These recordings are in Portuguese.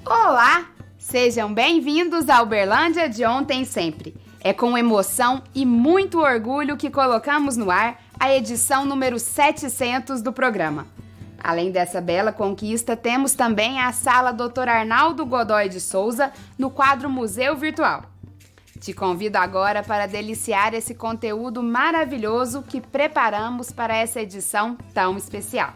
Olá! Sejam bem-vindos ao Uberlândia de Ontem e Sempre. É com emoção e muito orgulho que colocamos no ar a edição número 700 do programa. Além dessa bela conquista, temos também a Sala Dr. Arnaldo Godoy de Souza no quadro Museu Virtual. Te convido agora para deliciar esse conteúdo maravilhoso que preparamos para essa edição tão especial.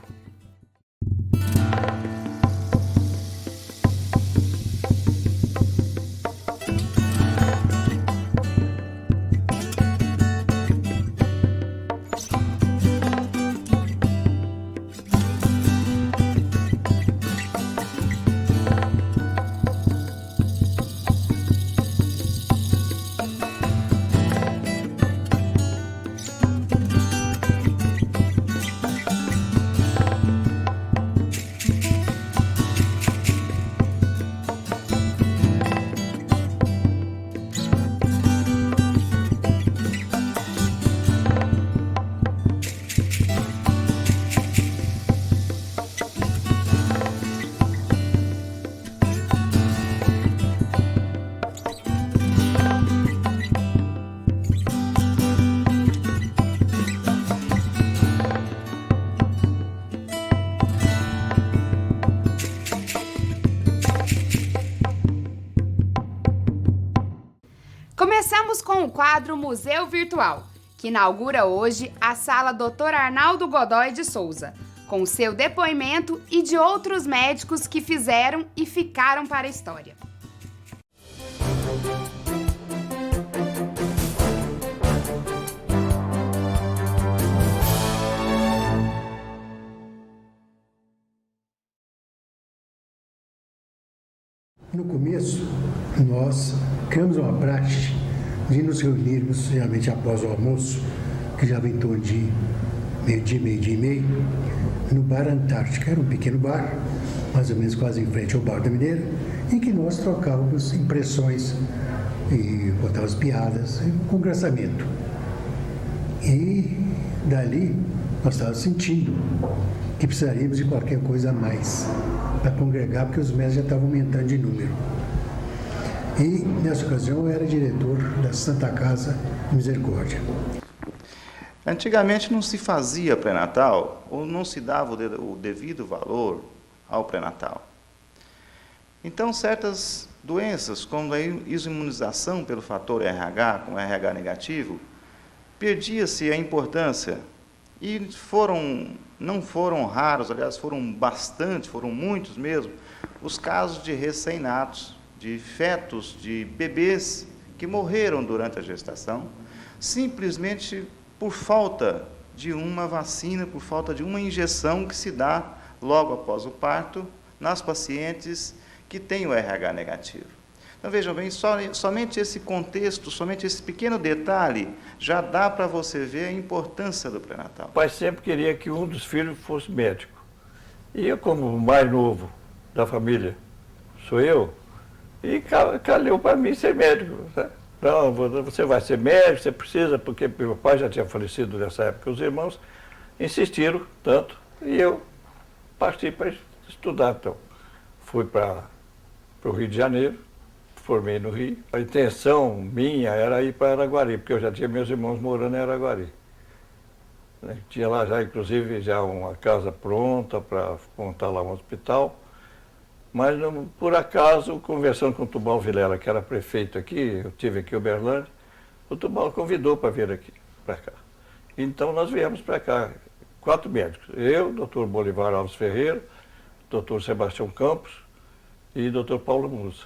Começamos com o quadro Museu Virtual, que inaugura hoje a Sala Dr. Arnaldo Godoy de Souza, com seu depoimento e de outros médicos que fizeram e ficaram para a história. No começo, nós criamos uma prática de nos reunirmos, geralmente após o almoço, que já vem em torno de meio-dia e meio, no Bar Antártica. Era um pequeno bar, mais ou menos quase em frente ao Bar da Mineira, em que nós trocávamos impressões e botávamos piadas, um congressamento. E dali nós estávamos sentindo que precisaríamos de qualquer coisa a mais para congregar, porque os médicos já estavam aumentando de número. E, nessa ocasião, eu era diretor da Santa Casa Misericórdia. Antigamente não se fazia pré-natal, ou não se dava o devido valor ao pré-natal. Então, certas doenças, como a imunização pelo fator RH, com RH negativo, perdia-se a importância. E não foram raros, aliás, foram muitos mesmo, os casos de recém-natos, de fetos, de bebês que morreram durante a gestação, simplesmente por falta de uma vacina, por falta de uma injeção que se dá logo após o parto nas pacientes que têm o RH negativo. Então, vejam bem, somente esse contexto, somente esse pequeno detalhe, já dá para você ver a importância do pré-natal. O pai sempre queria que um dos filhos fosse médico. E eu, como o mais novo da família, sou eu, e calhou para mim ser médico. Sabe? Não, você vai ser médico, você precisa, porque meu pai já tinha falecido nessa época, os irmãos insistiram tanto, e eu parti para estudar. Então, fui para o Rio de Janeiro, formei no Rio. A intenção minha era ir para Araguari, porque eu já tinha meus irmãos morando em Araguari. Tinha lá já, inclusive, já uma casa pronta para montar lá um hospital. Mas, por acaso, conversando com o Tubal Vilela, que era prefeito aqui, eu tive aqui em Uberlândia, o Tubal convidou para vir aqui, para cá. Então, nós viemos para cá, 4 médicos. Eu, Dr. Bolivar Alves Ferreira, Dr. Sebastião Campos e Dr. Paulo Musa.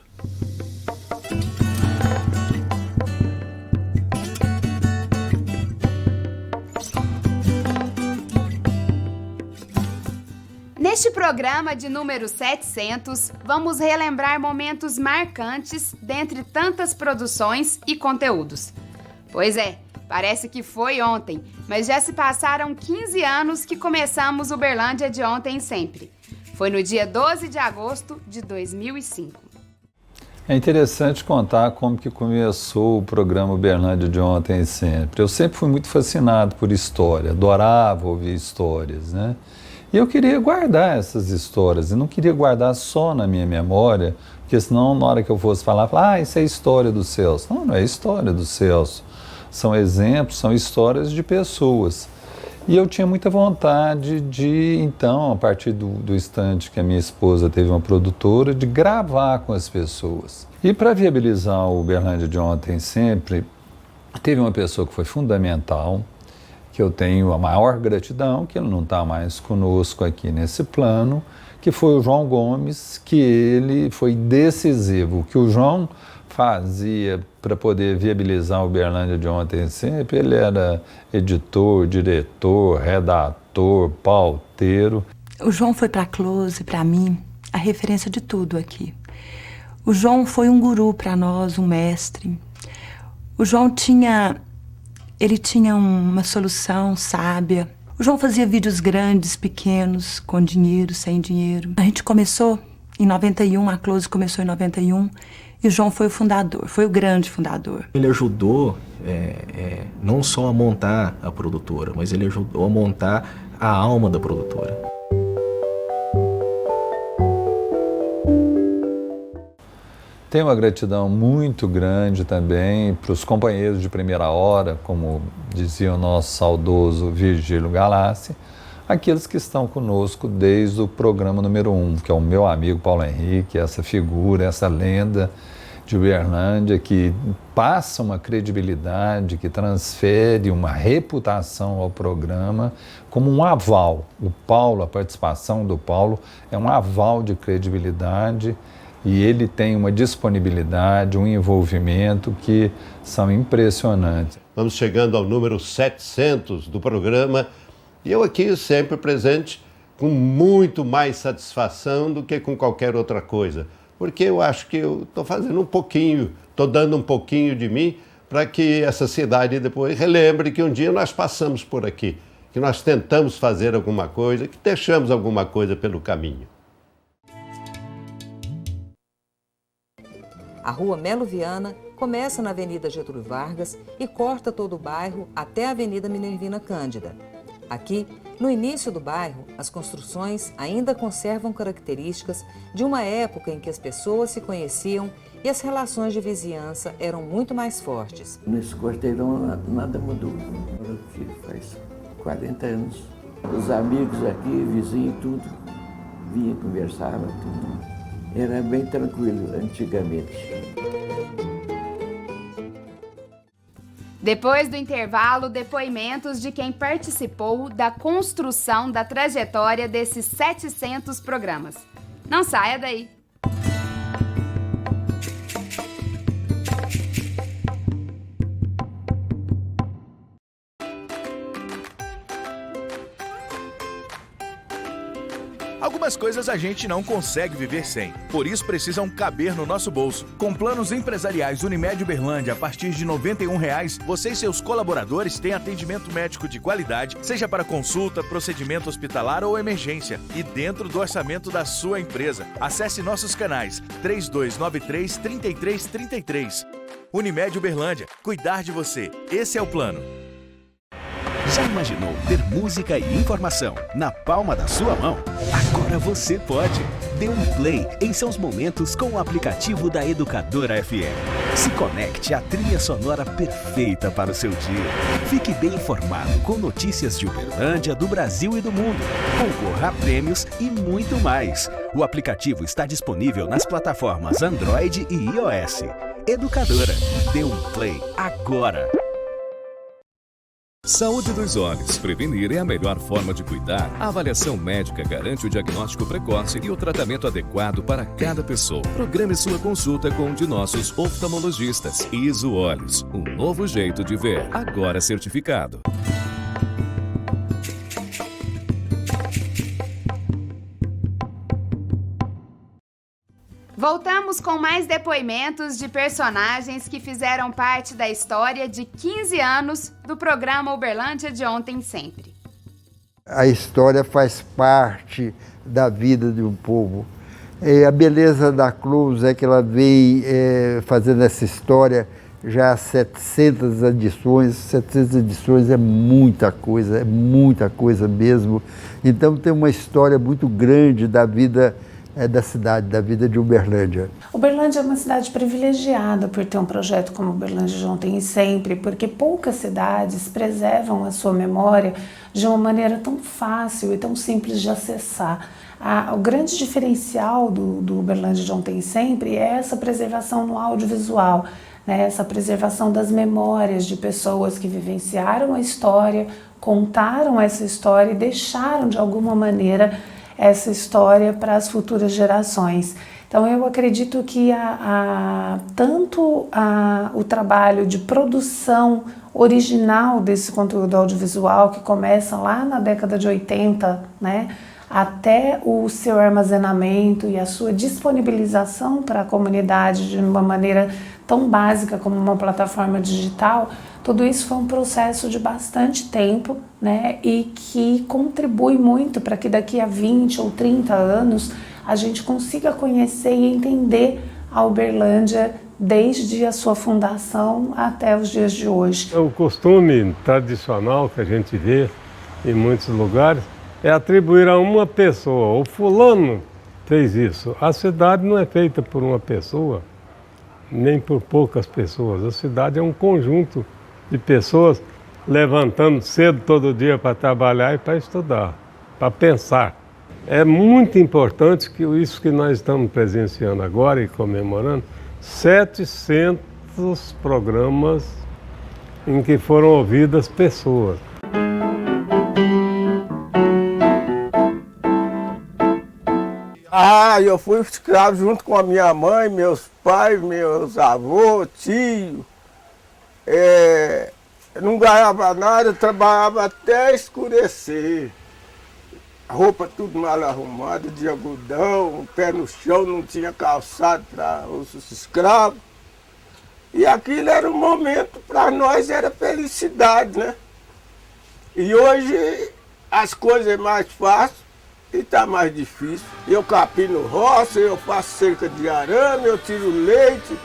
Neste programa de número 700, vamos relembrar momentos marcantes dentre tantas produções e conteúdos. Pois é, parece que foi ontem, mas já se passaram 15 anos que começamos Uberlândia de Ontem e Sempre. Foi no dia 12 de agosto de 2005. É interessante contar como que começou o programa Uberlândia de Ontem e Sempre. Eu sempre fui muito fascinado por história, adorava ouvir histórias, né? E eu queria guardar essas histórias, e não queria guardar só na minha memória, porque senão na hora que eu fosse falar, isso é história do Celso. Não, não é história do Celso. São exemplos, são histórias de pessoas. E eu tinha muita vontade de, então, a partir do instante que a minha esposa teve uma produtora, de gravar com as pessoas. E para viabilizar o Uberlândia de Ontem Sempre, teve uma pessoa que foi fundamental, que eu tenho a maior gratidão, que ele não está mais conosco aqui nesse plano, que foi o João Gomes, que ele foi decisivo. O que o João fazia para poder viabilizar o Uberlândia de Ontem Sempre, ele era editor, diretor, redator, pauteiro. O João foi para a Close, para mim, a referência de tudo aqui. O João foi um guru para nós, um mestre. O João tinha uma solução sábia. O João fazia vídeos grandes, pequenos, com dinheiro, sem dinheiro. A gente começou em 91, a Close começou em 91, e o João foi o fundador, foi o grande fundador. Ele ajudou não só a montar a produtora, mas ele ajudou a montar a alma da produtora. Tenho uma gratidão muito grande também para os companheiros de primeira hora, como dizia o nosso saudoso Virgílio Galassi, aqueles que estão conosco desde o programa número 1, que é o meu amigo Paulo Henrique, essa figura, essa lenda de Uberlândia, que passa uma credibilidade, que transfere uma reputação ao programa como um aval. O Paulo, a participação do Paulo é um aval de credibilidade, e ele tem uma disponibilidade, um envolvimento que são impressionantes. Vamos chegando ao número 700 do programa, e eu aqui sempre presente com muito mais satisfação do que com qualquer outra coisa, porque eu acho que eu estou fazendo um pouquinho, estou dando um pouquinho de mim para que essa cidade depois relembre que um dia nós passamos por aqui, que nós tentamos fazer alguma coisa, que deixamos alguma coisa pelo caminho. A Rua Melo Viana começa na Avenida Getúlio Vargas e corta todo o bairro até a Avenida Minervina Cândida. Aqui, no início do bairro, as construções ainda conservam características de uma época em que as pessoas se conheciam e as relações de vizinhança eram muito mais fortes. Nesse quarteirão nada mudou. Faz 40 anos. Os amigos aqui, vizinhos, tudo, vinha, conversava, tudo. Era bem tranquilo antigamente. Depois do intervalo, depoimentos de quem participou da construção da trajetória desses 700 programas. Não saia daí! Algumas coisas a gente não consegue viver sem, por isso precisam caber no nosso bolso. Com planos empresariais Unimed Uberlândia a partir de R$ 91,00, você e seus colaboradores têm atendimento médico de qualidade, seja para consulta, procedimento hospitalar ou emergência, e dentro do orçamento da sua empresa. Acesse nossos canais 3293-3333. Unimed Uberlândia, cuidar de você. Esse é o plano. Já imaginou ter música e informação na palma da sua mão? Agora você pode! Dê um play em seus momentos com o aplicativo da Educadora FM. Se conecte à trilha sonora perfeita para o seu dia. Fique bem informado com notícias de Uberlândia, do Brasil e do mundo. Concorra a prêmios e muito mais. O aplicativo está disponível nas plataformas Android e iOS. Educadora, dê um play agora! Saúde dos olhos. Prevenir é a melhor forma de cuidar. A avaliação médica garante o diagnóstico precoce e o tratamento adequado para cada pessoa. Programe sua consulta com um de nossos oftalmologistas. ISO Olhos, um novo jeito de ver. Agora certificado. Voltamos com mais depoimentos de personagens que fizeram parte da história de 15 anos do programa Uberlândia de Ontem Sempre. A história faz parte da vida de um povo. A beleza da Close é que ela veio fazendo essa história já 700 edições. 700 edições é muita coisa mesmo. Então tem uma história muito grande da vida da cidade, da vida de Uberlândia. Uberlândia é uma cidade privilegiada por ter um projeto como Uberlândia de Ontem e Sempre, porque poucas cidades preservam a sua memória de uma maneira tão fácil e tão simples de acessar. O grande diferencial do Uberlândia de Ontem e Sempre é essa preservação no audiovisual, né? Essa preservação das memórias de pessoas que vivenciaram a história, contaram essa história e deixaram de alguma maneira essa história para as futuras gerações. Então eu acredito que tanto o trabalho de produção original desse conteúdo audiovisual, que começa lá na década de 80, né, até o seu armazenamento e a sua disponibilização para a comunidade de uma maneira tão básica como uma plataforma digital, tudo isso foi um processo de bastante tempo, né, e que contribui muito para que daqui a 20 ou 30 anos a gente consiga conhecer e entender a Uberlândia desde a sua fundação até os dias de hoje. O costume tradicional que a gente vê em muitos lugares é atribuir a uma pessoa. O fulano fez isso. A cidade não é feita por uma pessoa, nem por poucas pessoas. A cidade é um conjunto de pessoas levantando cedo todo dia para trabalhar e para estudar, para pensar. É muito importante que isso que nós estamos presenciando agora e comemorando, 700 programas em que foram ouvidas pessoas. Eu fui escravo junto com a minha mãe, meus pais, meus avôs, tio. Não ganhava nada, trabalhava até escurecer. A roupa tudo mal arrumada, de algodão, o pé no chão, não tinha calçado para os escravos. E aquilo era um momento, para nós era felicidade, né? E hoje as coisas é mais fáceis e está mais difícil. Eu capino roça, eu faço cerca de arame, eu tiro leite,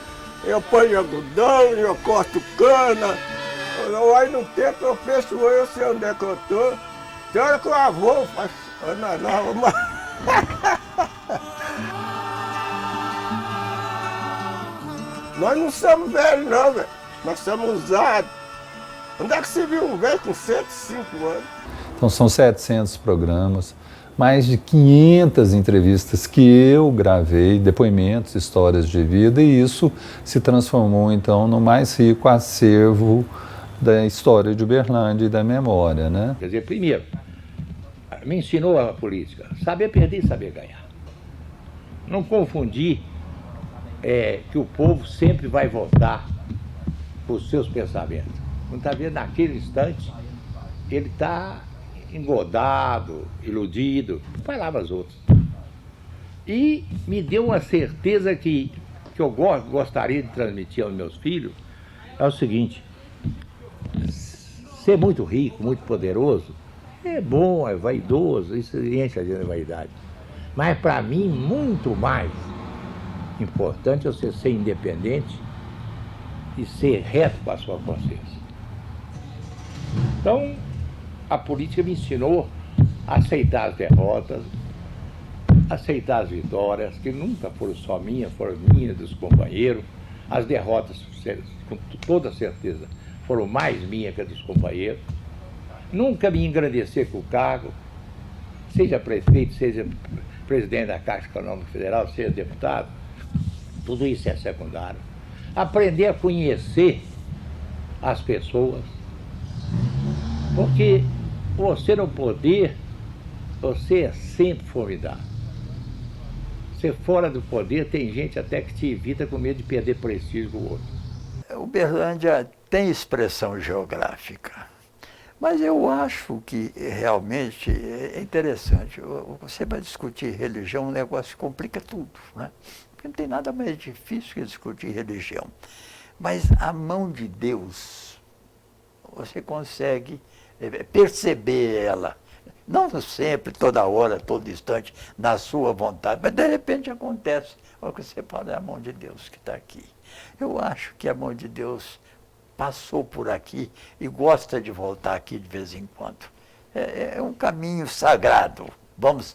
eu ponho algodão, eu corto cana. Aí no tempo eu fecho o olho, eu sei onde é que eu estou. Tem hora que o avô faz... Nós não somos velhos não, velho. Nós somos usados. Onde é que você viu um velho com 105 anos? Então são 700 programas, mais de 500 entrevistas que eu gravei, depoimentos, histórias de vida, e isso se transformou então no mais rico acervo da história de Uberlândia e da memória, né? Quer dizer, primeiro, me ensinou a política, saber perder e saber ganhar. Não confundir que o povo sempre vai votar por seus pensamentos. Muitas vezes, naquele instante, ele está engodado, iludido, palavras outras. E me deu uma certeza que eu gostaria de transmitir aos meus filhos, é o seguinte: ser muito rico, muito poderoso, é bom, é vaidoso, isso enche a gente de vaidade. Mas para mim, muito mais importante é você ser independente e ser reto com a sua consciência. Então, a política me ensinou a aceitar as derrotas, aceitar as vitórias, que nunca foram só minhas, foram minhas, dos companheiros. As derrotas, com toda certeza, foram mais minhas que as dos companheiros. Nunca me engrandecer com o cargo, seja prefeito, seja presidente da Caixa Econômica Federal, seja deputado, tudo isso é secundário. Aprender a conhecer as pessoas, porque você no poder, você é sempre formidável. Você fora do poder, tem gente até que te evita com medo de perder prestígio com o outro. Uberlândia tem expressão geográfica, mas eu acho que realmente é interessante. Você vai discutir religião, um negócio que complica tudo, né? Porque não tem nada mais difícil que discutir religião. Mas a mão de Deus, você consegue perceber ela, não sempre, toda hora, todo instante, na sua vontade, mas de repente acontece. O que você fala é a mão de Deus que está aqui. Eu acho que a mão de Deus passou por aqui e gosta de voltar aqui de vez em quando. É um caminho sagrado. Vamos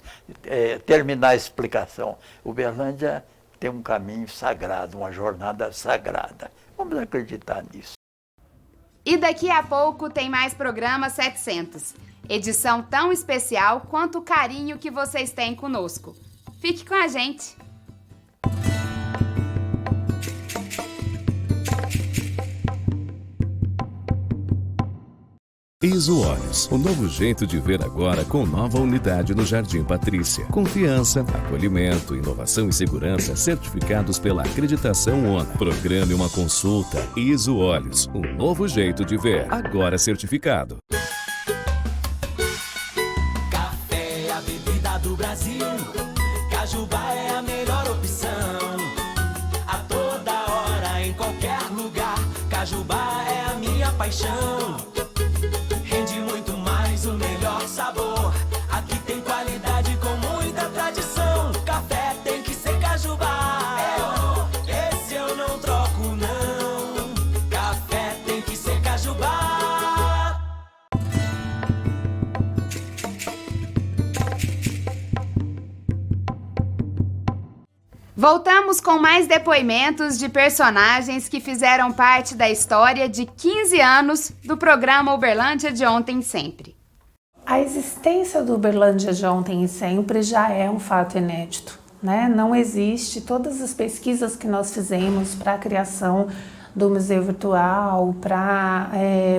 terminar a explicação. Uberlândia tem um caminho sagrado, uma jornada sagrada. Vamos acreditar nisso. E daqui a pouco tem mais programa 700. Edição tão especial quanto o carinho que vocês têm conosco. Fique com a gente! ISO Olhos, o novo jeito de ver agora com nova unidade no Jardim Patrícia. Confiança, acolhimento, inovação e segurança certificados pela acreditação ONA. Programe uma consulta. ISO Olhos, um novo jeito de ver, agora certificado. Café é a bebida do Brasil. Cajubá é a melhor opção. A toda hora, em qualquer lugar. Cajubá é a minha paixão. Rende muito mais, o melhor sabor. Aqui tem qualidade com muita tradição. Café tem que ser Cajubá. Esse eu não troco não. Café tem que ser Cajubá. Voltamos com mais depoimentos de personagens que fizeram parte da história de 15 anos do programa Uberlândia de Ontem e Sempre. A existência do Uberlândia de Ontem e Sempre já é um fato inédito, né? Não existe, todas as pesquisas que nós fizemos para a criação do museu virtual, para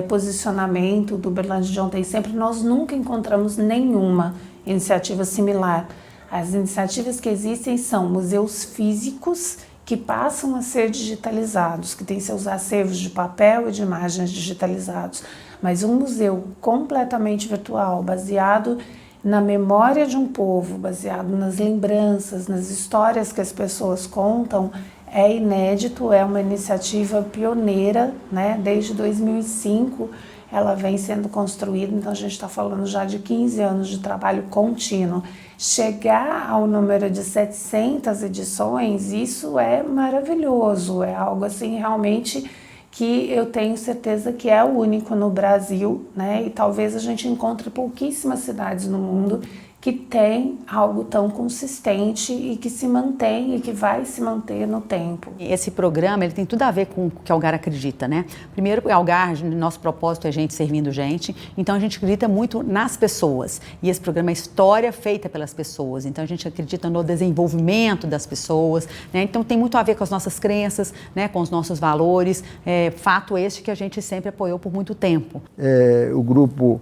posicionamento do Uberlândia de Ontem e Sempre, nós nunca encontramos nenhuma iniciativa similar. As iniciativas que existem são museus físicos que passam a ser digitalizados, que têm seus acervos de papel e de imagens digitalizados, mas um museu completamente virtual, baseado na memória de um povo, baseado nas lembranças, nas histórias que as pessoas contam, é inédito, é uma iniciativa pioneira, né? Desde 2005 ela vem sendo construída, então a gente está falando já de 15 anos de trabalho contínuo. Chegar ao número de 700 edições, isso é maravilhoso, é algo assim realmente que eu tenho certeza que é o único no Brasil, né? E talvez a gente encontre pouquíssimas cidades no mundo que tem algo tão consistente e que se mantém e que vai se manter no tempo. Esse programa ele tem tudo a ver com o que a Algar acredita, né? Primeiro, a Algar, nosso propósito é gente servindo gente, então a gente acredita muito nas pessoas. E esse programa é história feita pelas pessoas, então a gente acredita no desenvolvimento das pessoas, né? Então tem muito a ver com as nossas crenças, né? Com os nossos valores, fato este que a gente sempre apoiou por muito tempo. O grupo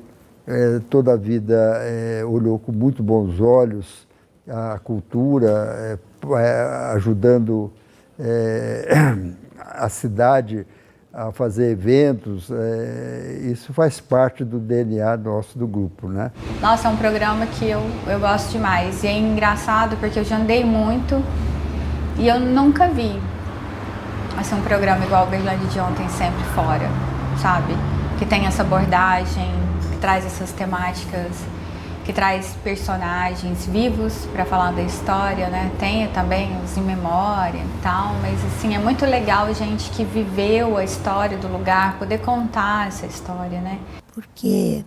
toda a vida olhou com muito bons olhos a cultura, ajudando a cidade a fazer eventos. Isso faz parte do DNA nosso do grupo, né? Nossa, é um programa que eu gosto demais. E é engraçado porque eu já andei muito e eu nunca vi assim, um programa igual o Uberlândia de Ontem Sempre fora, sabe? Que tem essa abordagem, que traz essas temáticas, que traz personagens vivos para falar da história, né? Tem também os em memória e tal, mas assim, é muito legal gente que viveu a história do lugar, poder contar essa história, né? Porque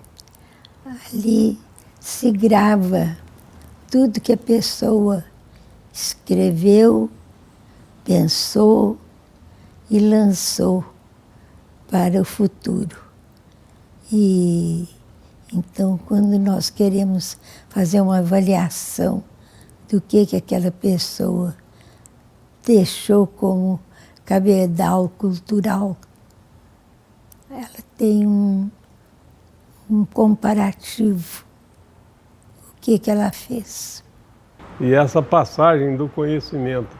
ali se grava tudo que a pessoa escreveu, pensou e lançou para o futuro. E então, quando nós queremos fazer uma avaliação do que aquela pessoa deixou como cabedal cultural, ela tem um comparativo, o que ela fez. E essa passagem do conhecimento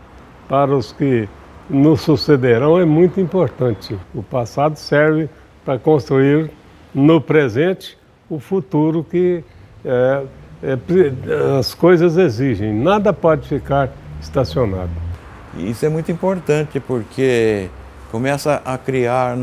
para os que nos sucederão é muito importante. O passado serve para construir no presente o futuro que as coisas exigem. Nada pode ficar estacionado. E isso é muito importante porque começa a criar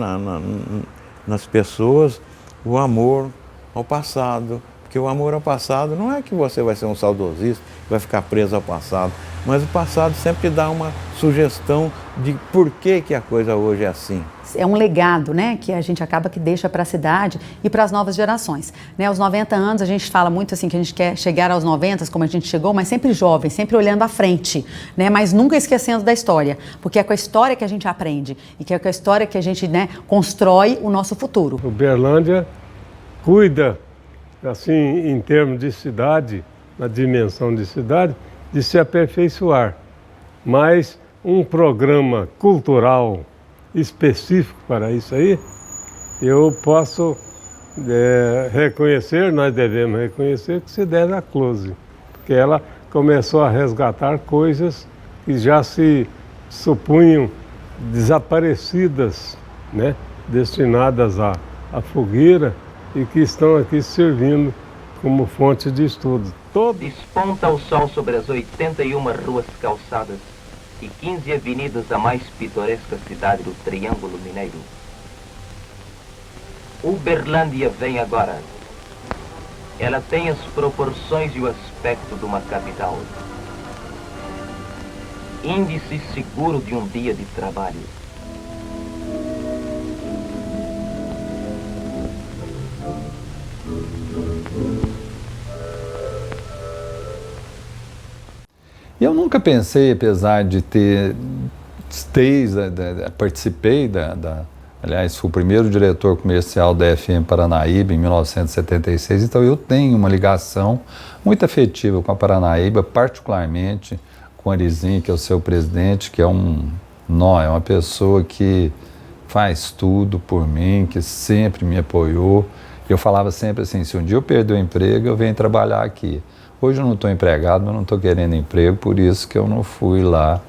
nas pessoas o amor ao passado, porque Porque o amor ao passado não é que você vai ser um saudosista, vai ficar preso ao passado, mas o passado sempre dá uma sugestão de por que a coisa hoje é assim. É um legado, né, que a gente acaba que deixa para a cidade e para as novas gerações. Né, aos 90 anos, a gente fala muito assim que a gente quer chegar aos 90, como a gente chegou, mas sempre jovem, sempre olhando à frente, né, mas nunca esquecendo da história, porque é com a história que a gente aprende e que é com a história que a gente, né, constrói o nosso futuro. Uberlândia cuida, assim, em termos de cidade, na dimensão de cidade, de se aperfeiçoar. Mas um programa cultural específico para isso aí, eu posso reconhecer, nós devemos reconhecer que se deve à Close, porque ela começou a resgatar coisas que já se supunham desaparecidas, né, destinadas à fogueira e que estão aqui servindo como fonte de estudo. Desponta o sol sobre as 81 ruas calçadas e 15 avenidas da mais pitoresca cidade do Triângulo Mineiro. Uberlândia vem agora. Ela tem as proporções e o aspecto de uma capital. Índice seguro de um dia de trabalho. Eu nunca pensei, apesar de participei aliás, fui o primeiro diretor comercial da FM Paranaíba em 1976, então eu tenho uma ligação muito afetiva com a Paranaíba, particularmente com o Arizinho, que é o seu presidente, que é uma pessoa que faz tudo por mim, que sempre me apoiou. Eu falava sempre assim, se um dia eu perder o emprego, eu venho trabalhar aqui. Hoje eu não estou empregado, mas não estou querendo emprego, por isso que eu não fui lá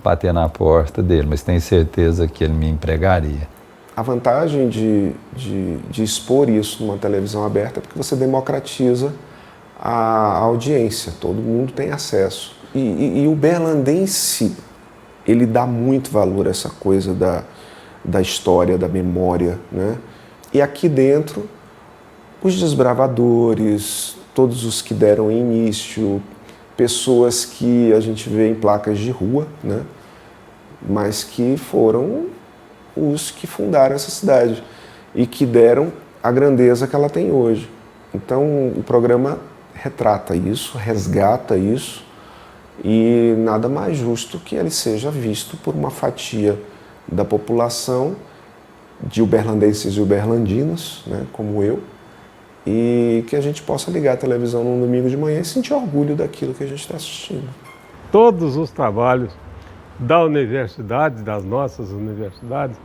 bater na porta dele, mas tenho certeza que ele me empregaria. A vantagem de expor isso numa televisão aberta é porque você democratiza a audiência, todo mundo tem acesso. E o berlandense, ele dá muito valor a essa coisa da história, da memória, né? E aqui dentro, os desbravadores, todos os que deram início, pessoas que a gente vê em placas de rua, né? Mas que foram os que fundaram essa cidade e que deram a grandeza que ela tem hoje. Então o programa retrata isso, resgata isso e nada mais justo que ele seja visto por uma fatia da população de uberlandenses e uberlandinas, né, como eu, e que a gente possa ligar a televisão num domingo de manhã e sentir orgulho daquilo que a gente está assistindo. Todos os trabalhos da universidade, das nossas universidades,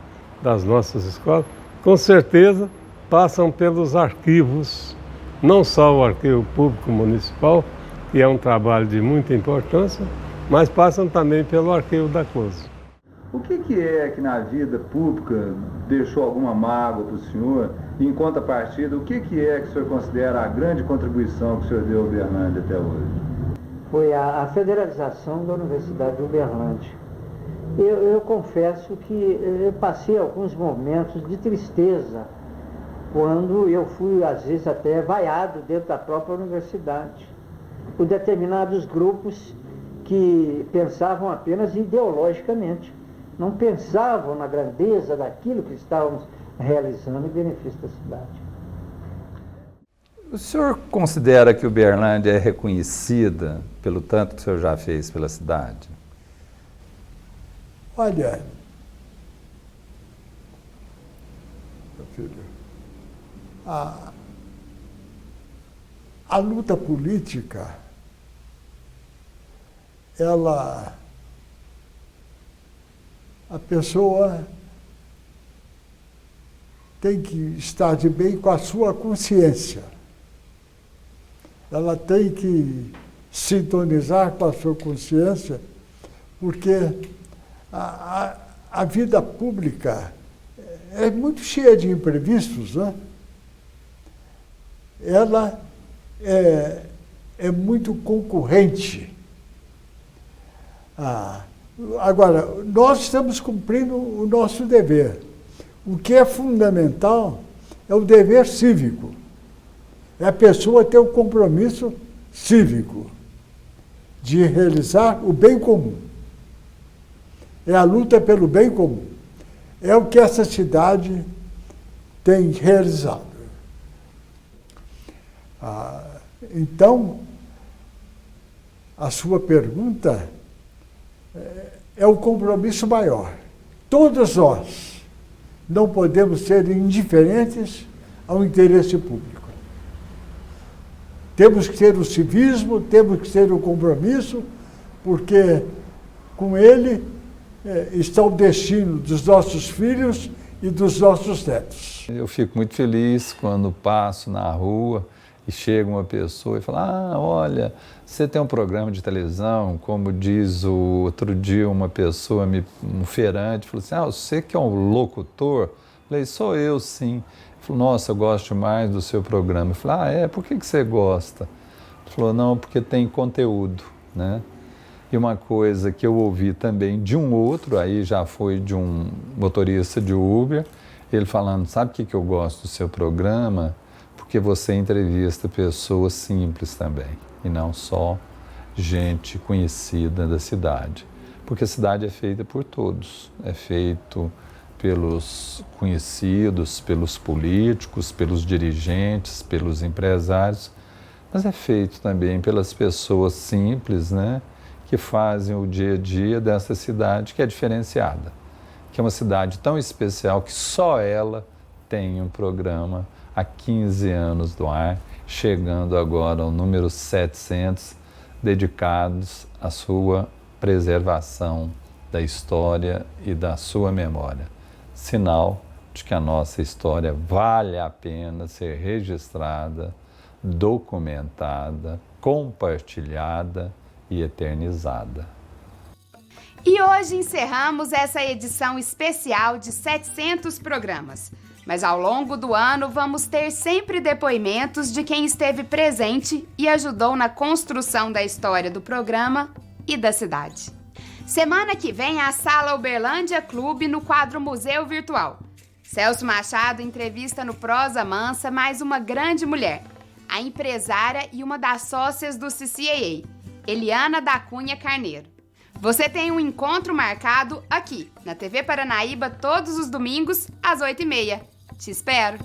das nossas escolas, com certeza passam pelos arquivos, não só o Arquivo Público Municipal, que é um trabalho de muita importância, mas passam também pelo Arquivo da Close. O que é que na vida pública deixou alguma mágoa para o senhor? E em contrapartida, o que é que o senhor considera a grande contribuição que o senhor deu ao Uberlândia até hoje? Foi a federalização da Universidade de Uberlândia. Eu confesso que eu passei alguns momentos de tristeza quando eu fui, às vezes, até vaiado dentro da própria universidade por determinados grupos que pensavam apenas ideologicamente, não pensavam na grandeza daquilo que estávamos realizando em benefício da cidade. O senhor considera que Uberlândia é reconhecida pelo tanto que o senhor já fez pela cidade? Olha, meu filho, a luta política, a pessoa tem que estar de bem com a sua consciência. Ela tem que sintonizar com a sua consciência, porque a vida pública é muito cheia de imprevistos, né? Ela é muito concorrente. Agora, nós estamos cumprindo o nosso dever. O que é fundamental é o dever cívico. É a pessoa ter o compromisso cívico de realizar o bem comum. É a luta pelo bem comum. É o que essa cidade tem realizado. Então, a sua pergunta é o compromisso maior. Todos nós não podemos ser indiferentes ao interesse público. Temos que ter o civismo, temos que ter o compromisso, porque com ele está o destino dos nossos filhos e dos nossos netos. Eu fico muito feliz quando passo na rua e chega uma pessoa e fala: olha, você tem um programa de televisão, como diz o outro dia uma pessoa, um feirante, falou assim: você que é um locutor? Eu falei: sou eu, sim. Ele falou: nossa, eu gosto mais do seu programa. Eu falei: por que você gosta? Ele falou: não, porque tem conteúdo, né? E uma coisa que eu ouvi também de um outro, aí já foi de um motorista de Uber, ele falando: sabe o que eu gosto do seu programa? Porque você entrevista pessoas simples também, e não só gente conhecida da cidade. Porque a cidade é feita por todos, é feito pelos conhecidos, pelos políticos, pelos dirigentes, pelos empresários, mas é feito também pelas pessoas simples, né, que fazem o dia a dia dessa cidade que é diferenciada, que é uma cidade tão especial que só ela tem um programa há 15 anos do ar, chegando agora ao número 700, dedicados à sua preservação da história e da sua memória. Sinal de que a nossa história vale a pena ser registrada, documentada, compartilhada e eternizada. E hoje encerramos essa edição especial de 700 programas. Mas ao longo do ano vamos ter sempre depoimentos de quem esteve presente e ajudou na construção da história do programa e da cidade. Semana que vem, a Sala Uberlândia Clube no quadro Museu Virtual. Celso Machado entrevista no Prosa Mansa mais uma grande mulher, a empresária e uma das sócias do CCAA, Eliana da Cunha Carneiro. Você tem um encontro marcado aqui, na TV Paranaíba, todos os domingos, às 8h30. Te espero!